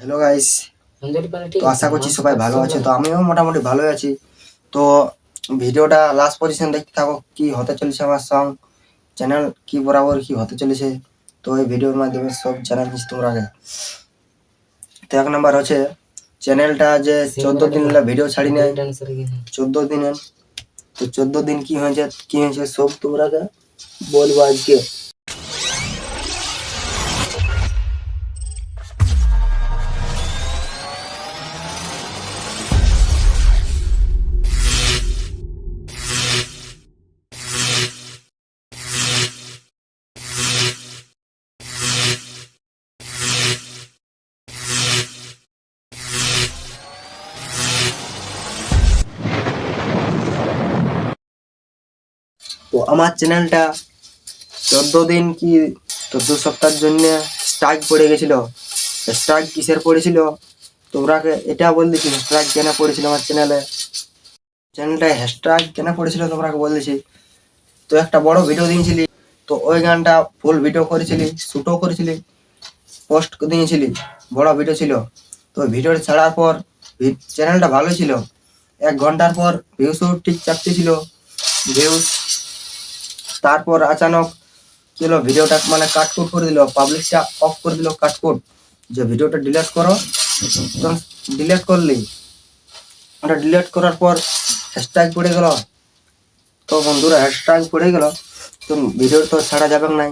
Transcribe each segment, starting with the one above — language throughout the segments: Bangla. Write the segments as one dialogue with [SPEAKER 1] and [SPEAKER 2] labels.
[SPEAKER 1] হ্যালো গাইস, তো আশা করছি সবাই ভালো আছে। তো আমিও মোটামুটি ভালোই আছি। তো ভিডিওটা লাস্ট পজিশন দেখতে থাকো, কি হতে চলেছে আমার সং চ্যানেল, কি বরাবর কি হতে চলেছে। তো এই ভিডিওর মাধ্যমে সব জানার কিছু তোমরা আগে। তো এক নম্বর হচ্ছে চ্যানেলটা যে 14 দিন ভিডিও ছাড়ি নাই, 14 দিনের। তো 14 দিন কি হয়েছে সব তোমরা বলবো আজকে। তো আমার চ্যানেলটা 14 দিন কি 14 সপ্তাহের জন্য স্ট্রাইক পড়ে গেছিল। স্ট্রাইক কিসের পড়েছিল তোমরাকে এটা বলতেছি, স্ট্রাইক কেন পড়েছিল আমার চ্যানেলটায় হ্যাশট্যাগ কেন পড়েছিল তোমরাকে বলতেছি। তো একটা বড় ভিডিও দিয়েছিলি, তো ওই গানটা ফুল ভিডিও করেছিলি, শ্যুটও করেছিলি, পোস্ট দিয়েছিলি, বড় ভিডিও ছিল। তো ভিডিওটা ছাড়ার পর চ্যানেলটা ভালো ছিল, 1 ঘন্টার পর ভিউসও ঠিক চাপতে ছিল ভিউস। তারপর আচানক ছিল ভিডিওটা মানে কাটকুট করে দিল, পাবলিকটা অফ করে দিল কাটকুট, যে ভিডিওটা ডিলিট করো। ডিলিট করলি, ওটা ডিলিট করার পর হ্যাশট্যাগ পড়ে গেল। তো বন্ধুরা হ্যাশট্যাগ পড়ে গেল, তো ভিডিও তো ছাড়া যাবে নাই।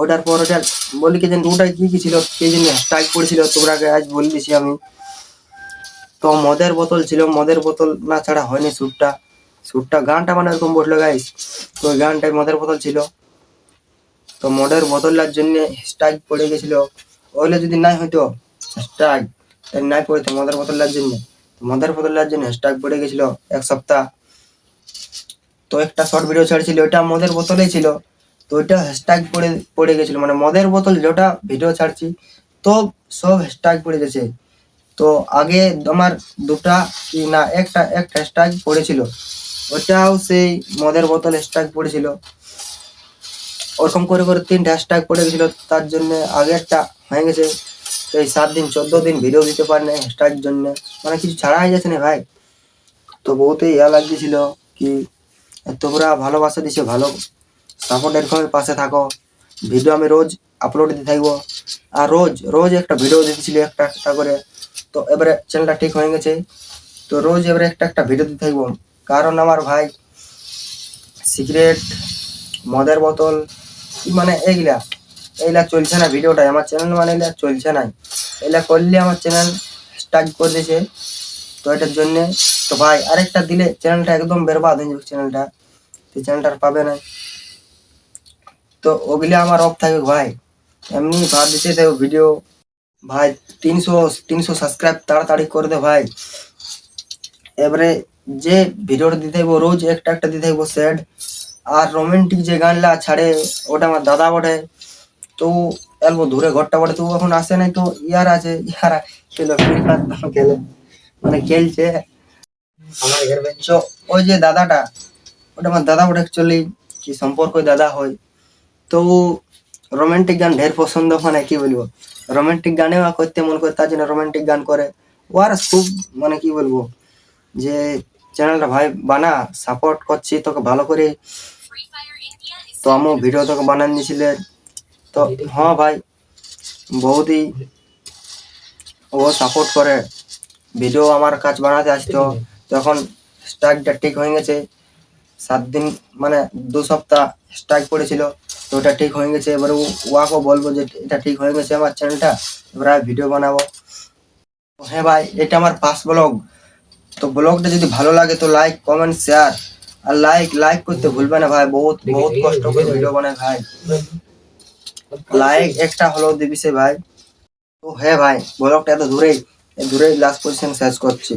[SPEAKER 1] ওটার পর ওটা বলি কি জানি ওটাই কি ছিল, কে জানি হ্যাশট্যাগ পড়েছিল তোমরাকে আজ বলে দিছি আমি। তো মদের বোতল ছিল, মদের বোতল না ছাড়া হয়নি শ্যুটটা গানটা মানে এরকম বসলো গাইস। তো ওই গানটায় মদের বোতল ছিল, তো মদের বোতলার জন্য হ্যাশট্যাগ পড়ে গেছিল। ওইলে যদি নাই হয়তো হ্যাশট্যাগ নাই পড়েছে মদের বোতলার জন্য, মদের বোতলার জন্য হ্যাশট্যাগ পড়ে গেছিল 1 সপ্তাহ। তো একটা শর্ট ভিডিও ছাড়ছিল, ওইটা মদের বোতলেই ছিল, তো ওইটা হ্যাশট্যাগ পড়ে গেছিল, মানে মদের বোতল যেটা ভিডিও ছাড়ছি তো সব হ্যাশট্যাগ পড়ে গেছে। তো আগে আমার দুটা কি না একটা হ্যাশট্যাগ পড়েছিল, ওটাও সেই মদের বোতল হ্যাশট্যাগ পড়েছিল। ওরকম করে করে 3টা হ্যাশট্যাগ পড়ে গেছিল, তার জন্য আগে একটা হয়ে গেছে। তো এই 7 দিন 14 দিন ভিডিও দিতে পারে না হ্যাশট্যাগ জন্য, মানে কিছু ছাড়া হয়ে যাচ্ছে না ভাই। তো বহুতই ইয়া লাগছিল কি তোমরা ভালোবাসা দিছো, ভালো সাপোর্ট এরকম পাশে থাকো। ভিডিও আমি রোজ আপলোড দিতে থাকবো, আর রোজ রোজ একটা ভিডিও দিতেছিল একটা একটা করে। তো এবারে চ্যানেলটা ঠিক হয়ে গেছে, তো রোজ এবারে একটা ভিডিও দিতে থাকবো। কারণ আমার ভাই সিগারেট, মদের বোতল মানে এইগুলা চলছে না ভিডিওটা আমার চ্যানেল, মানে এগুলা চলছে না। এগুলা করলে আমার চ্যানেল স্টার্ট করে দিয়েছে, তো এটার জন্য। তো ভাই আরেকটা দিলে চ্যানেলটা একদম বেরবাদ হয়ে যাবে, চ্যানেলটা পাবে না। তো ওগুলি আমার অফ থাকবে ভাই, এমনি ভাব দিতে থাকবে ভিডিও। ভাই 300 সাবস্ক্রাইব তাড়াতাড়ি করে দে ভাই। এবারে যে ভিডিওটা দিতে থাকবো রোজ একটা দিতে থাকবো স্যাড আর রোমান্টিক যে গানলা ছাড়ে, ওটা আমার দাদা বটে। তো এলবো দূরে ঘরটা বটে, তো এখন আসে নাই। তো ইয়ারা খেলো ফ্রি ফায়ার খেলে, মানে খেলছে আমার ঘর বেঞ্চ। ওই যে দাদাটা, ওটা আমার দাদা বটে অ্যাকচুয়ালি, কি সম্পর্ক দাদা হয়। তো রোমান্টিক গান ঢের পছন্দ, মানে কি বলবো, রোমান্টিক গানে করতে মন করে, তার জন্য রোমান্টিক গান করে। ও আর খুব মানে কি বলবো, যে চ্যানেলটা ভাই বানা, সাপোর্ট করছি তোকে ভালো করে। তো আমিও ভিডিও তোকে বানান দিয়েছিলে। তো হ্যাঁ ভাই বহুতই ও সাপোর্ট করে, ভিডিও আমার কাজ বানাতে আসতো। তখন স্ট্রাইকটা ঠিক হয়ে গেছে, 7 দিন মানে 2 সপ্তাহ স্ট্রাইক পড়েছিল, তো ওটা ঠিক হয়ে গেছে। এবারে ওয়াকে বলবো যে এটা ঠিক হয়ে গেছে আমার চ্যানেলটা, এবার ভিডিও বানাবো। হ্যাঁ ভাই এটা আমার ফার্স্ট ব্লগ, তো ব্লগটা যদি ভালো লাগে তো লাইক কমেন্ট শেয়ার, আর লাইক করতে ভুলবে না ভাই, বহুত বহুত কষ্ট করে ভিডিও বানায় ভাই, লাইক একটা হলেও দিবি সে ভাই। তো হ্যাঁ ভাই ব্লগটা এত দূরেই লাস্ট পজিশন শেষ করছি।